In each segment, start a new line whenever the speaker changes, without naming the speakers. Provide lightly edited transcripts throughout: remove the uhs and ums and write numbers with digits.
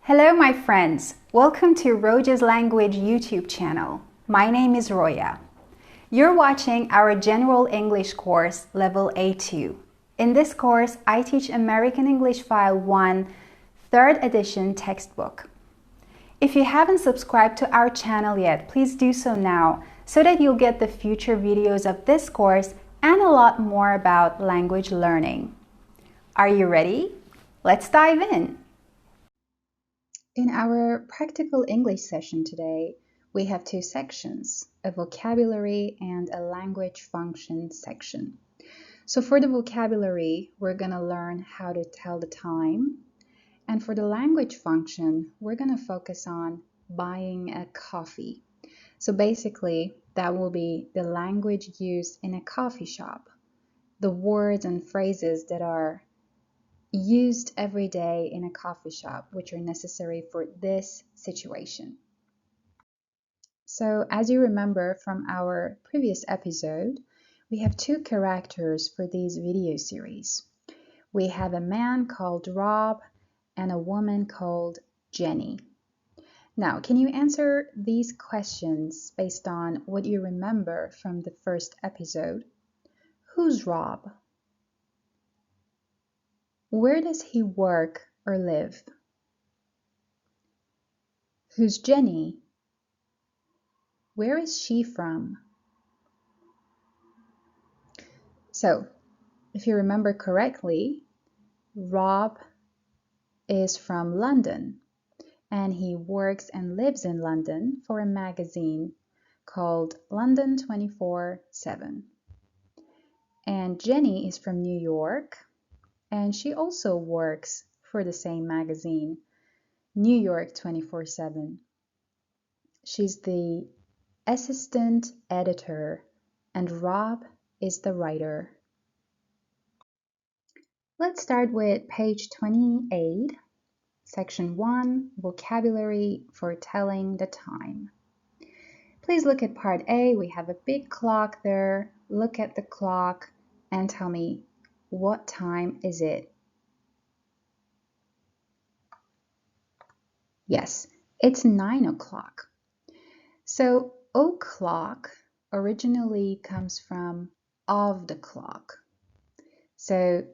Hello my friends, welcome to Roja's Language YouTube channel. My name is Roya. You're watching our General English course level A2. In this course, I teach American English File 1, 3rd edition textbook. If you haven't subscribed to our channel yet, please do so now so that you'll get the future videos of this course and a lot more about language learning. Are you ready? Let's dive in. In our practical English session today, we have two sections, a vocabulary and a language function section. So for the vocabulary, we're going to learn how to tell the time. And for the language function, we're going to focus on buying a coffee. So basically, that will be the language used in a coffee shop, the words and phrases that are used every day in a coffee shop, which are necessary for this situation. So as you remember from our previous episode, we have two characters for this video series. We have a man called Rob and a woman called Jenny. Now, can you answer these questions based on what you remember from the first episode? Who's Rob? Where does he work or live? Who's Jenny? Where is she from? So, if you remember correctly, Rob is from London and he works and lives in London for a magazine called London 24/7. And Jenny is from New York and she also works for the same magazine, New York 24/7. She's the assistant editor and Rob is the writer. Let's start with page 28, section 1, vocabulary for telling the time. Please look at part A. We have a big clock there. Look at the clock and tell me, what time is it? Yes, it's 9 o'clock. So o'clock originally comes from of the clock. So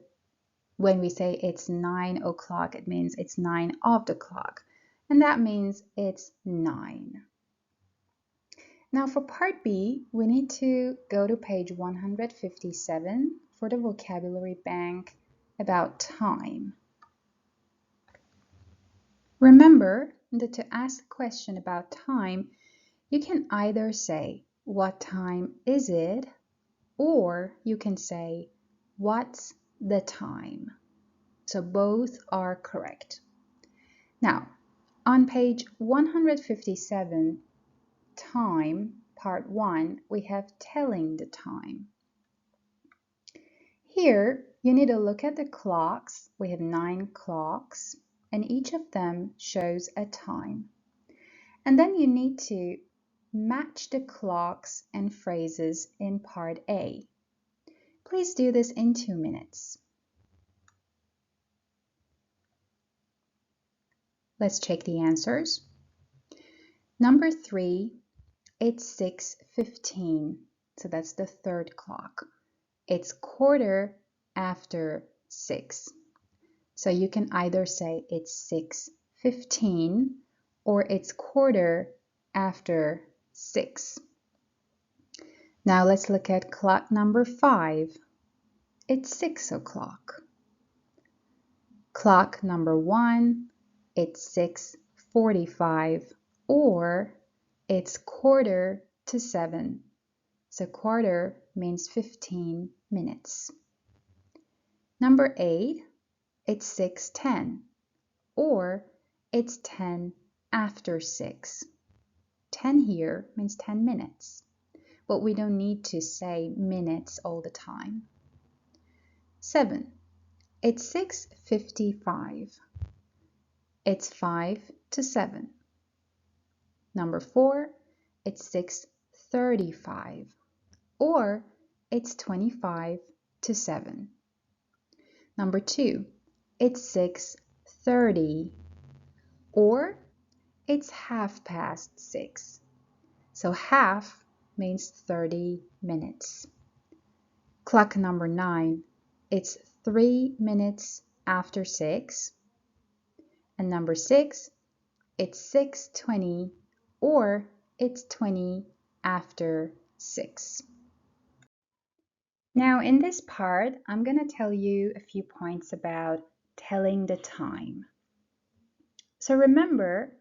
when we say it's 9 o'clock, it means it's 9 of the clock. And that means it's 9. Now for part B, we need to go to page 157 for the vocabulary bank about time. Remember that to ask a question about time, you can either say, what time is it? Or you can say, what's the time? So both are correct. Now, on page 157, time, part 1, we have telling the time. Here, you need to look at the clocks. We have 9 clocks, and each of them shows a time. And then you need to match the clocks and phrases in part A. Please do this in 2 minutes. Let's check the answers. Number 3, it's 6:15. So that's the third clock. It's 6:15. So you can either say it's 6:15 or it's 6:15. Now let's look at clock number 5. It's 6 o'clock. Clock number 1, it's 6:45 or it's 6:45. So quarter means 15 minutes. Number 8, it's 6:10 or it's 10 after 6. 10 here means 10 minutes, but we don't need to say minutes all the time. 7, it's 6:55. It's 5 to 7. Number 4, it's 6:35 or it's 25 to 7. Number 2, it's 6:30 or it's 6:30. So half means 30 minutes. Clock number 9, it's 3 minutes after 6. And number 6, it's 6:20 or it's 20 after 6. Now in this part, I'm going to tell you a few points about telling the time. So remember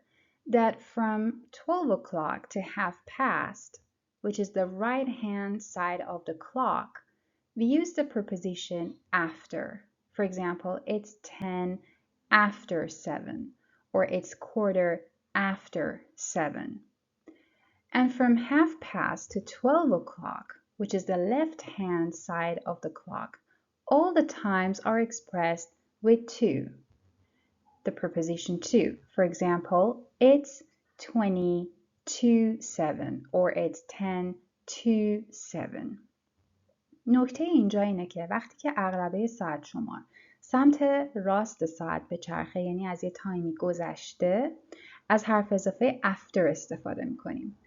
that from 12 o'clock to 6:30, which is the right-hand side of the clock, we use the preposition after. For example, it's 10 after 7, or it's 7:15. And from 6:30 to 12 o'clock, which is the left-hand side of the clock, all the times are expressed with to. The preposition to. For example, it's 20 to 7 or it's 10 to 7. نکته اینجا اینه که وقتی که عقربه ساعت شمار سمت راست ساعت به چرخه، یعنی از یه تایمی گذشته، از حرف اضافه after استفاده میکنیم.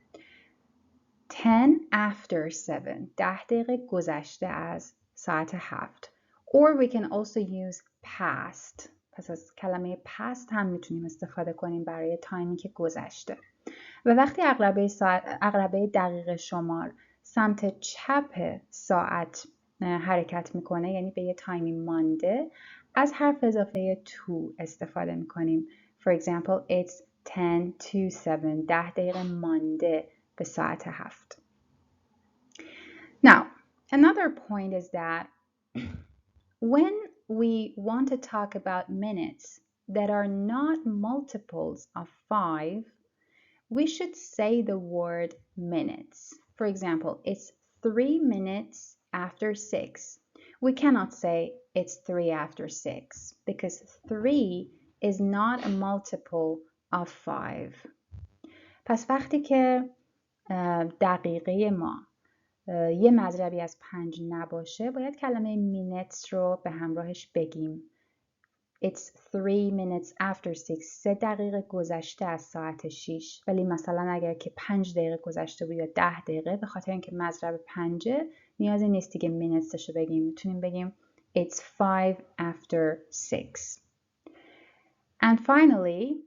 10 after 7, 10 دقیقه گذشته از ساعت 7. Or we can also use past. پس از کلمه past هم میتونیم استفاده کنیم برای تایمی که گذشته. و وقتی عقربه دقیقه شمار سمت چپ ساعت حرکت میکنه، یعنی به یه تایمی مانده، از حرف اضافه to استفاده میکنیم. For example, it's 10 to 7, 10 دقیقه مانده به ساعت 7. Now, another point is that when we want to talk about minutes that are not multiples of 5, we should say the word minutes. For example, it's 3 minutes after 6. We cannot say it's 3 after 6 because 3 is not a multiple of 5. پس وقتی که دقیقه ما یه مضربی از 5 نباشه، باید کلمه minutes رو به همراهش بگیم. It's 3 minutes after 6. 3 دقیقه گذشته از ساعت 6. ولی مثلا اگر که 5 دقیقه گذشته بود یا 10 دقیقه، به خاطر اینکه مضرب 5 نیازی نیست دیگه minutes رو بگیم. میتونیم بگیم it's 5 after 6. And finally,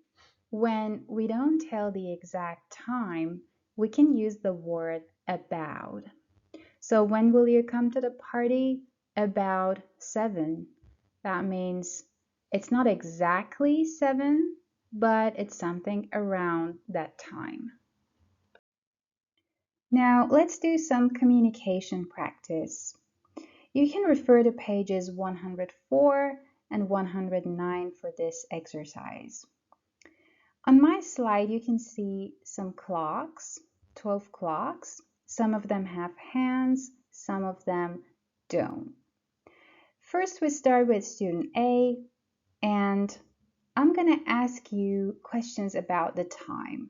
when we don't tell the exact time, we can use the word about. So when will you come to the party? About 7. That means it's not exactly 7, but it's something around that time. Now let's do some communication practice. You can refer to pages 104 and 109 for this exercise. On my slide, you can see some clocks, 12 clocks. Some of them have hands, some of them don't. First, we start with student A, and I'm going to ask you questions about the time.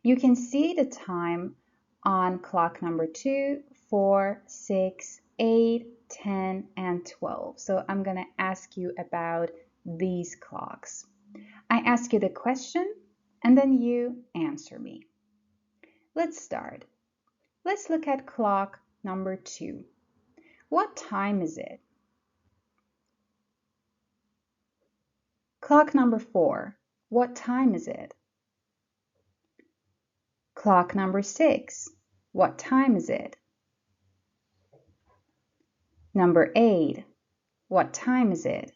You can see the time on clock number 2, 4, 6, 8, 10, and 12. So I'm going to ask you about these clocks. I ask you the question, and then you answer me. Let's start. Let's look at clock number 2. What time is it? Clock number 4. What time is it? Clock number 6. What time is it? Number 8. What time is it?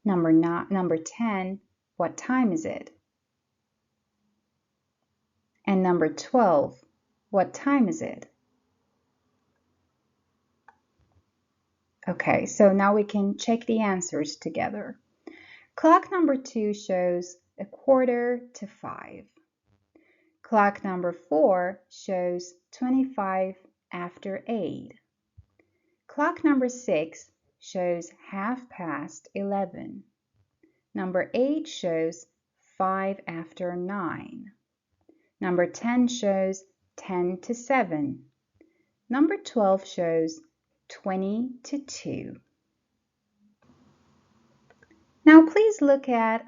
Number 10. What time is it? And number 12. What time is it? Okay, so now we can check the answers together. Clock number 2 shows 4:45. Clock number 4 shows 25 after 8. Clock number 6 shows 11:30. Number 8 shows 5 after 9. Number 10 shows 10 to 7. Number 12 shows 20 to 2. Now please look at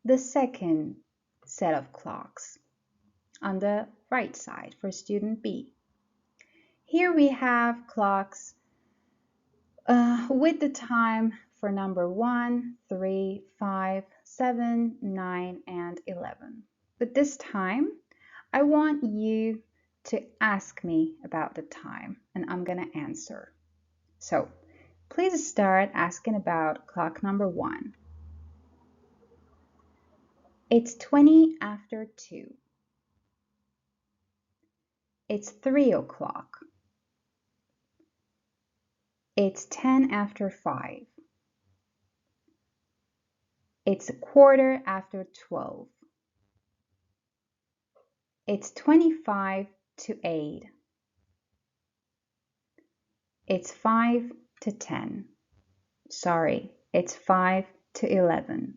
the second set of clocks on the right side for student B. Here we have clocks with the time for number 1, 3, 5, 7, 9, and 11. But this time, I want you to ask me about the time, and I'm going to answer. So, please start asking about clock number 1. It's 20 after 2. It's 3 o'clock. It's 10 after 5. It's a quarter after 12. It's 25 to 8. It's 5 to 10. Sorry, it's 5 to 11.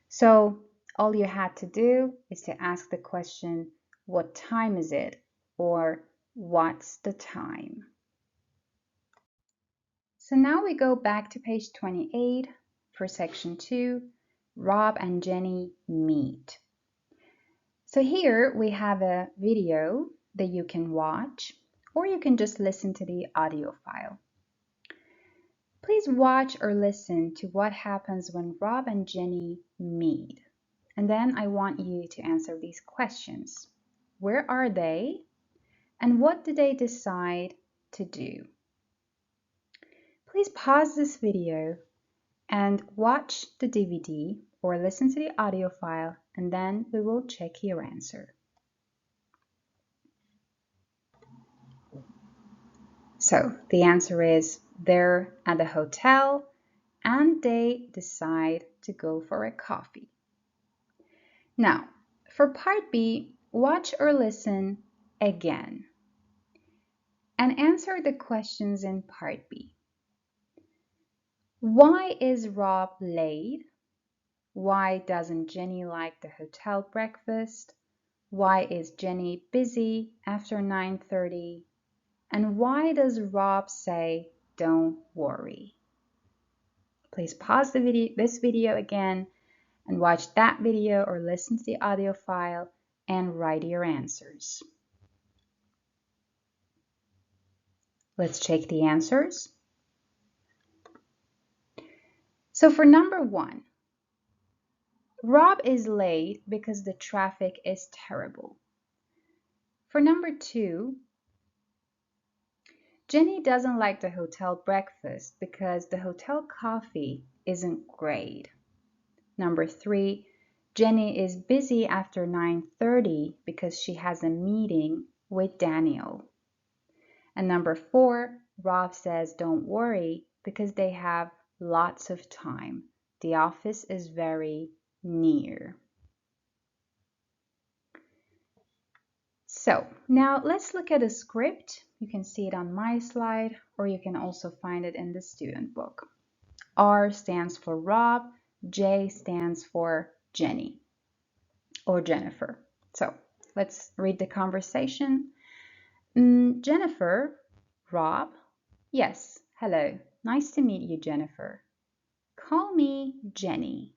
So all you had to do is to ask the question, what time is it? Or what's the time? So now we go back to page 28 for section 2, Rob and Jenny meet. So here we have a video that you can watch, or you can just listen to the audio file. Please watch or listen to what happens when Rob and Jenny meet. And then I want you to answer these questions. Where are they? And what do they decide to do? Please pause this video and watch the DVD or listen to the audio file, and then we will check your answer. So the answer is they're at the hotel and they decide to go for a coffee. Now, for part B, watch or listen again and answer the questions in part B. Why is Rob late? Why doesn't Jenny like the hotel breakfast? Why is Jenny busy after 9:30? And why does Rob say, don't worry? Please pause this video again and watch that video or listen to the audio file and write your answers. Let's check the answers. So for number 1, Rob is late because the traffic is terrible. For number 2, Jenny doesn't like the hotel breakfast because the hotel coffee isn't great. Number 3, Jenny is busy after 9:30 because she has a meeting with Daniel. And number 4, Rob says don't worry because they have lots of time. The office is very near. So now let's look at a script. You can see it on my slide, or you can also find it in the student book. R stands for Rob, J stands for Jenny or Jennifer. So let's read the conversation. Jennifer, Rob, yes, hello, nice to meet you, Jennifer. Call me Jenny.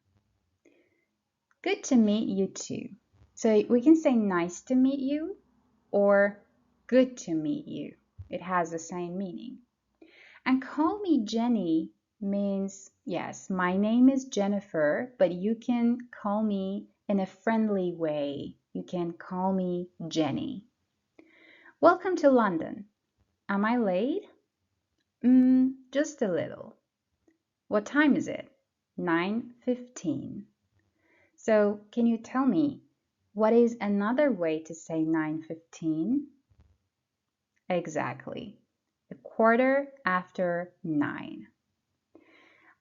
Good to meet you too. So we can say nice to meet you or good to meet you. It has the same meaning. And call me Jenny means, yes, my name is Jennifer, but you can call me in a friendly way. You can call me Jenny. Welcome to London. Am I late? Just a little. What time is it? 9:15. So can you tell me, what is another way to say 9:15? Exactly, a quarter after 9.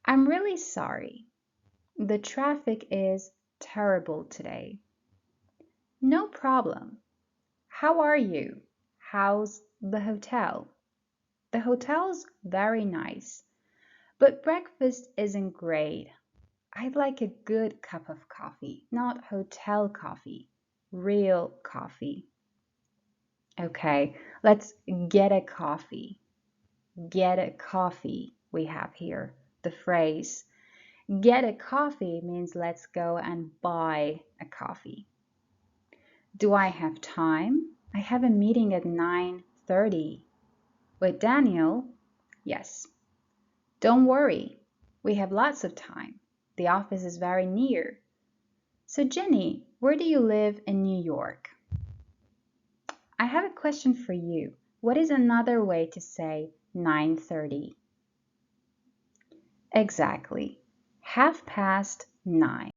I'm really sorry. The traffic is terrible today. No problem. How are you? How's the hotel? The hotel's very nice, but breakfast isn't great. I'd like a good cup of coffee, not hotel coffee, real coffee. Okay, let's get a coffee. Get a coffee we have here, the phrase. Get a coffee means let's go and buy a coffee. Do I have time? I have a meeting at 9:30. With Daniel? Yes. Don't worry. We have lots of time. The office is very near. So Jenny, where do you live in New York? I have a question for you. What is another way to say 9:30? Exactly. 9:30.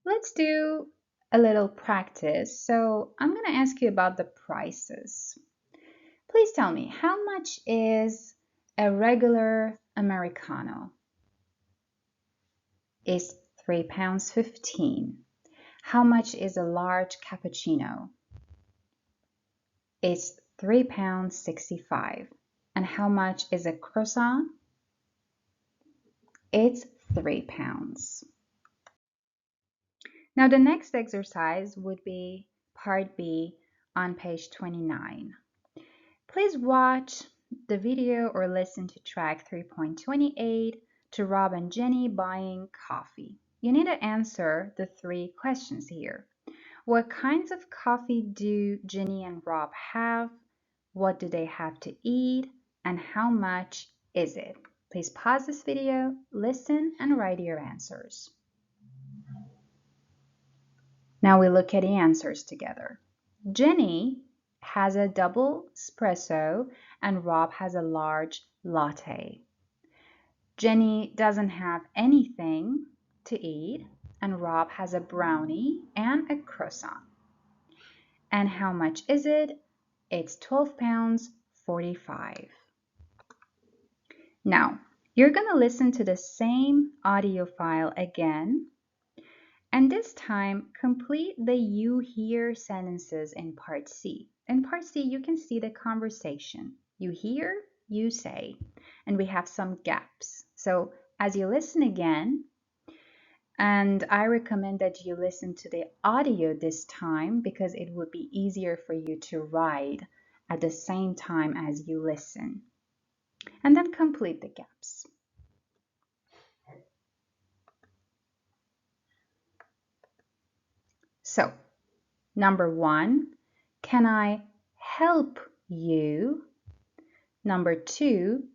Let's do a little practice. So I'm going to ask you about the prices. Please tell me, how much is a regular Americano? It's £3.15. How much is a large cappuccino? It's £3.65. And how much is a croissant? It's £3. Now the next exercise would be part B on page 29. Please watch the video or listen to track 3.28 to Rob and Jenny buying coffee. You need to answer the 3 questions here. What kinds of coffee do Jenny and Rob have? What do they have to eat? And how much is it? Please pause this video, listen, and write your answers. Now we look at the answers together. Jenny has a double espresso and Rob has a large latte. Jenny doesn't have anything to eat and Rob has a brownie and a croissant. And how much is it? It's £12.45. Now, you're going to listen to the same audio file again. And this time, complete the you hear sentences in part C. In part C, you can see the conversation. You hear, you say, and we have some gaps. So as you listen again, and I recommend that you listen to the audio this time because it would be easier for you to write at the same time as you listen. And then complete the gaps. So, number 1, can I help you? Number 2,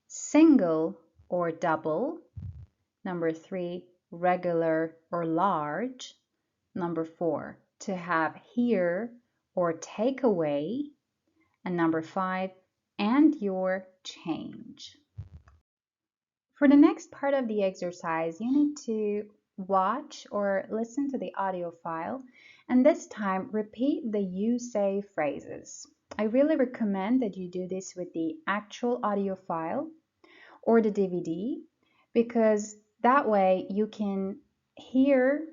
single or double. Number 3, regular or large. Number 4, to have here or take away. And number 5, and your change. For the next part of the exercise, you need to watch or listen to the audio file, and this time repeat the you say phrases. I really recommend that you do this with the actual audio file or the DVD because That way you can hear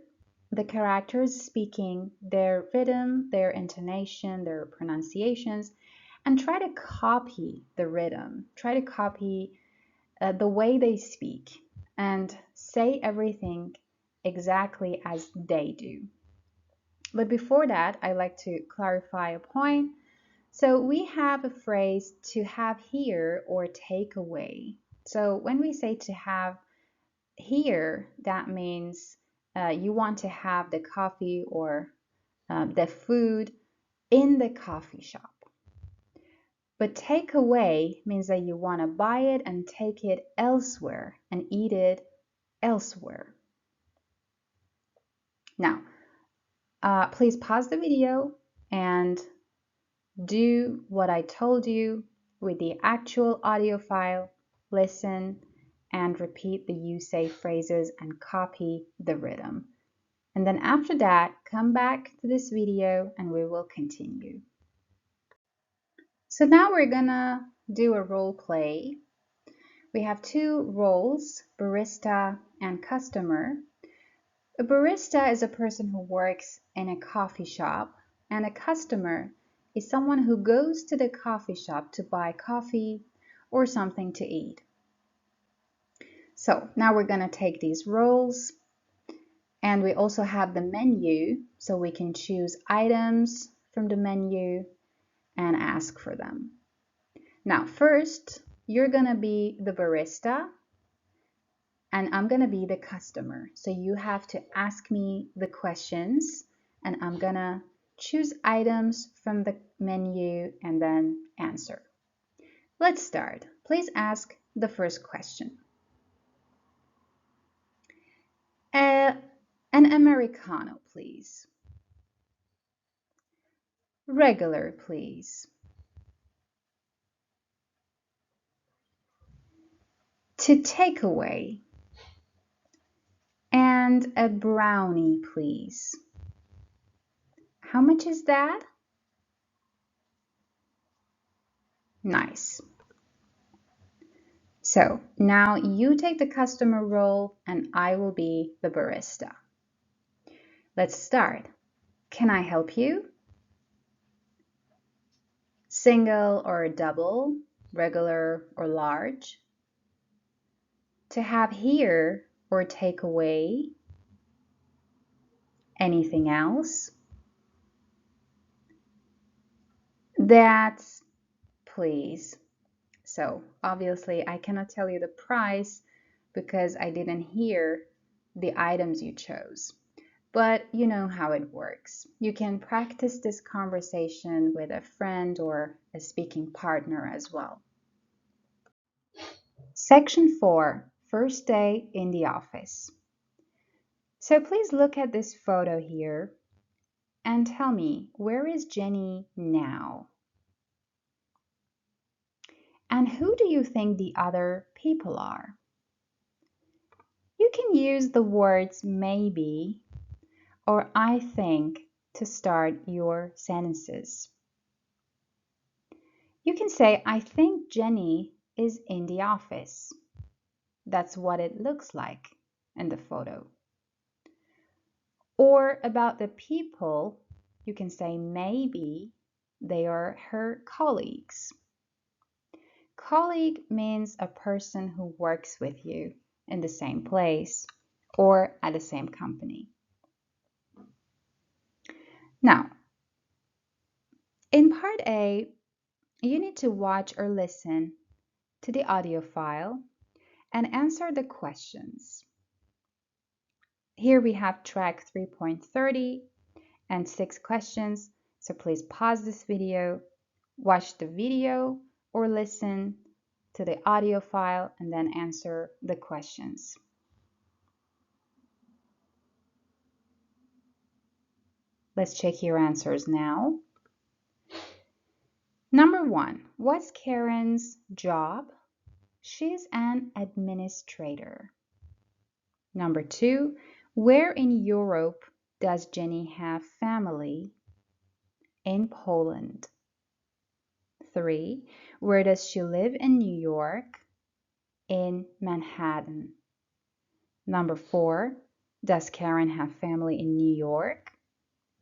the characters speaking, their rhythm, their intonation, their pronunciations, and try to copy the rhythm. Try to copy the way they speak and say everything exactly as they do. But before that, I like to clarify a point. So we have a phrase to have here or take away. So when we say to have here, that means you want to have the coffee or the food in the coffee shop. But take away means that you want to buy it and take it elsewhere and eat it elsewhere. Now, please pause the video and do what I told you with the actual audio file. Listen and repeat the you say phrases and copy the rhythm. And then after that, come back to this video and we will continue. So now we're gonna do a role play. We have two roles, barista and customer. A barista is a person who works in a coffee shop, and a customer is someone who goes to the coffee shop to buy coffee or something to eat. So now we're gonna take these roles, and we also have the menu, so we can choose items from the menu and ask for them. Now first, you're gonna be the barista and I'm gonna be the customer. So you have to ask me the questions and I'm gonna choose items from the menu and then answer. Let's start. Please ask the first question. An Americano, please. Regular, please. To take away. And a brownie, please. How much is that? Nice. So now you take the customer role and I will be the barista. Let's start. Can I help you? Single or double, regular or large? To have here or take away? Anything else? That's please. So obviously I cannot tell you the price because I didn't hear the items you chose. But you know how it works. You can practice this conversation with a friend or a speaking partner as well. Section 4, first day in the office. So please look at this photo here and tell me, where is Jenny now? And who do you think the other people are? You can use the words maybe or I think to start your sentences. You can say, I think Jenny is in the office. That's what it looks like in the photo. Or about the people, you can say maybe they are her colleagues. Colleague means a person who works with you in the same place or at the same company. Now, in part A, you need to watch or listen to the audio file and answer the questions. Here we have track 3.30 and 6 questions, so please pause this video, watch the video or listen to the audio file and then answer the questions. Let's check your answers now. Number 1, what's Karen's job? She's an administrator. Number 2, where in Europe does Jenny have family? In Poland. 3, where does she live in New York? In Manhattan. Number 4, does Karen have family in New York?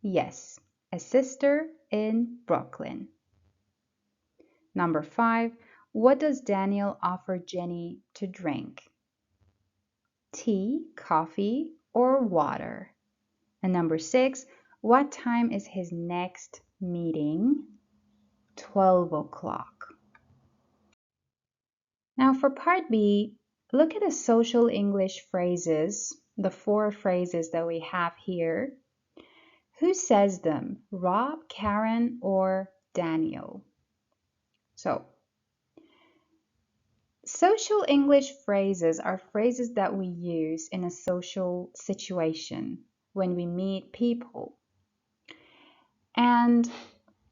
Yes, a sister in Brooklyn. Number 5, what does Daniel offer Jenny to drink? Tea, coffee, or water? And number 6, what time is his next meeting? 12 o'clock. Now for part B, look at the social English phrases, the 4 phrases that we have here. Who says them? Rob, Karen, or Daniel? So, social English phrases are phrases that we use in a social situation when we meet people. And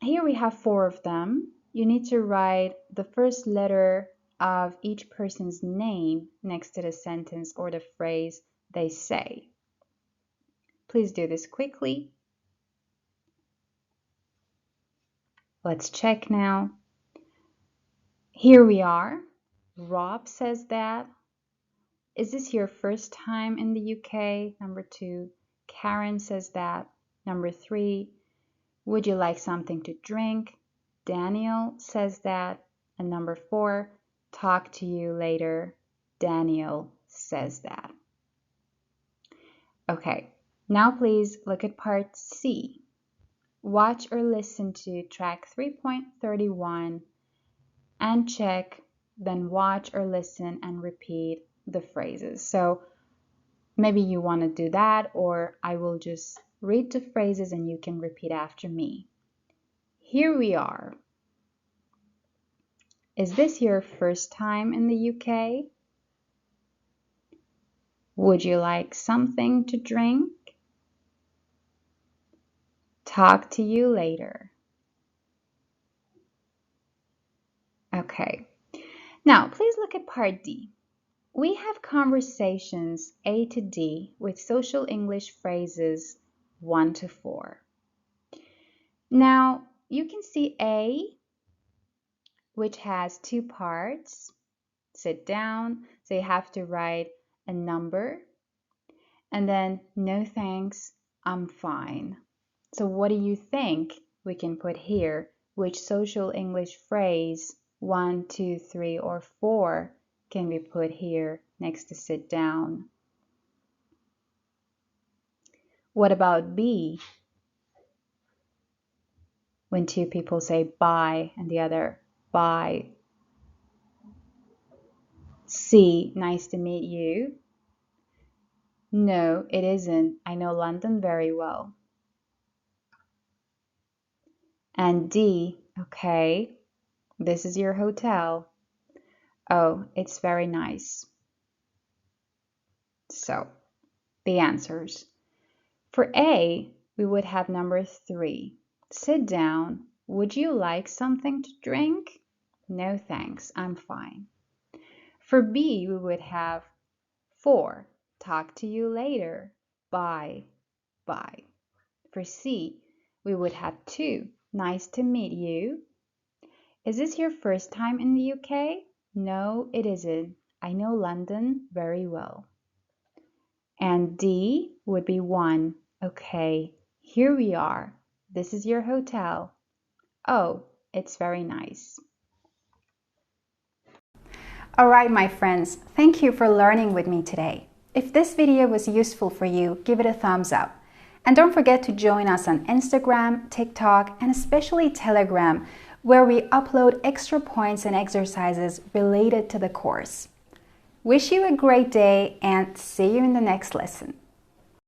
here we have 4 of them. You need to write the first letter of each person's name next to the sentence or the phrase they say. Please do this quickly. Let's check now. Here we are. Rob says that. Is this your first time in the UK? Number 2. Karen says that. Number 3. Would you like something to drink? Daniel says that. And number 4. Talk to you later. Daniel says that. Okay, now please look at part C. Watch or listen to track 3.31 and check, then watch or listen and repeat the phrases. So maybe you want to do that, or I will just read the phrases and you can repeat after me. Here we are. Is this your first time in the UK? Would you like something to drink? Talk to you later. Okay, now please look at part D. We have conversations A to D with social English phrases 1 to 4. Now you can see A, which has 2 parts. Sit down, so you have to write a number, and then no thanks, I'm fine. So what do you think we can put here? Which social English phrase 1, 2, 3, or 4 can be put here next to sit down? What about B? When 2 people say bye and the other bye. C, nice to meet you. No, it isn't. I know London very well. And D, okay, this is your hotel. Oh, it's very nice. So, the answers. For A, we would have number 3. Sit down. Would you like something to drink? No thanks, I'm fine. For B, we would have 4. Talk to you later. Bye. Bye. For C, we would have 2. Nice to meet you. Is this your first time in the UK? No, it isn't. I know London very well. And D would be 1. Okay, here we are. This is your hotel. Oh, it's very nice. Alright, my friends, thank you for learning with me today. If this video was useful for you, give it a thumbs up. And don't forget to join us on Instagram, TikTok, and especially Telegram, where we upload extra points and exercises related to the course. Wish you a great day and see you in the next lesson.